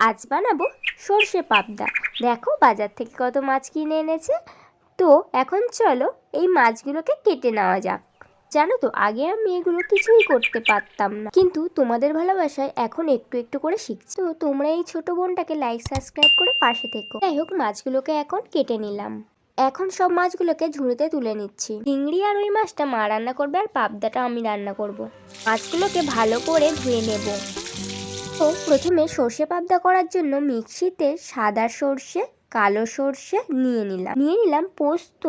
আজ বানাবো সর্ষে পাবদা। দেখো বাজার থেকে কত মাছ কিনে এনেছে। তো এখন চলো এই মাছগুলোকে কেটে নেওয়া যাক। জানো তো আগে আমি এগুলো কিছুই করতে পারতাম না, কিন্তু তোমাদের ভালোবাসায় এখন একটু একটু করে শিখছি। তো তোমরা এই ছোট বোনটাকে লাইক সাবস্ক্রাইব করে পাশে থেকো। যাই হোক, মাছগুলোকে এখন কেটে নিলাম। এখন সব মাছগুলোকে ঝুড়িতে তুলে নিচ্ছি। চিংড়ি আর ওই মাছটা মা রান্না করবে, আর পাবদাটা আমি রান্না করব। মাছগুলোকে ভালো করে ধুয়ে নেব। তো প্রথমে সর্ষে পাবদা করার জন্য মিক্সিতে সাদা সর্ষে, কালো সর্ষে নিয়ে নিলাম পোস্ত,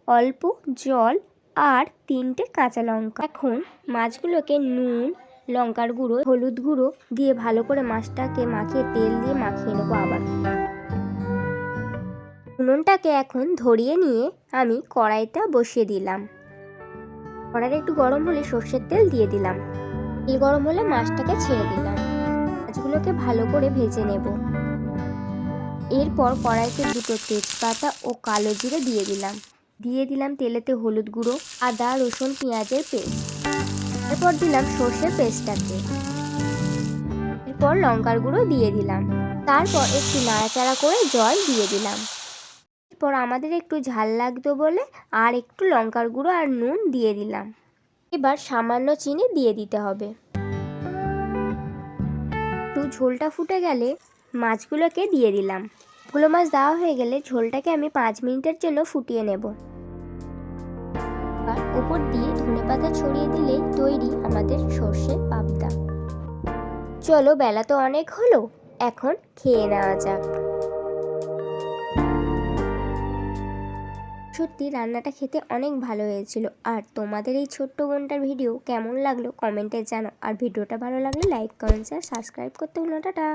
অল্প জল আর 3টে কাঁচা লঙ্কা। এখন মাছগুলোকে নুন, লঙ্কার গুঁড়ো, হলুদ গুঁড়ো দিয়ে ভালো করে মাছটাকে মাখিয়ে তেল দিয়ে মাখিয়ে নেবো। আবার উনুনটাকে এখন ধরিয়ে নিয়ে আমি কড়াইটা বসিয়ে দিলাম। কড়াইটা একটু গরম হলে সর্ষের তেল দিয়ে দিলাম। তেল গরম হলে মাছটাকে ছেড়ে দিলাম। মাছগুলোকে ভালো করে ভেজে নেব। এরপর কড়াইতে 2টো তেজপাতা ও কালো জিরে দিয়ে দিলাম তেলেতে হলুদ গুঁড়ো, আদা রসুন পেঁয়াজের পেস্ট। এরপর দিলাম সর্ষের পেস্টটাকে। এরপর লঙ্কার গুঁড়ো দিয়ে দিলাম। তারপর একটু নাড়াচাড়া করে জল দিয়ে দিলাম। এরপর আমাদের একটু ঝাল লাগতো বলে আর একটু লঙ্কার গুঁড়ো আর নুন দিয়ে দিলাম। এবার সামান্য চিনি দিয়ে দিতে হবে। একটু ঝোলটা ফুটে গেলে মাছগুলোকে দিয়ে দিলাম। গুলো মাছ দেওয়া হয়ে গেলে ঝোলটাকে আমি 5 মিনিটের জন্য ফুটিয়ে নেব। আর উপর দিয়ে ধনেপাতা ছড়িয়ে দিলেই তৈরি আমাদের সর্ষে পাবদা। চলো, বেলা তো অনেক হলো, এখন খেয়ে নেওয়া যাক। সত্যি রান্নাটা খেতে অনেক ভালো হয়েছিল। আর তোমাদের এই ছোট্ট বোনটার ভিডিও কেমন লাগলো কমেন্টে জানো। আর ভিডিওটা ভালো লাগলে লাইক কমেন্ট আর সাবস্ক্রাইব করতে ভুলো না। টাটা।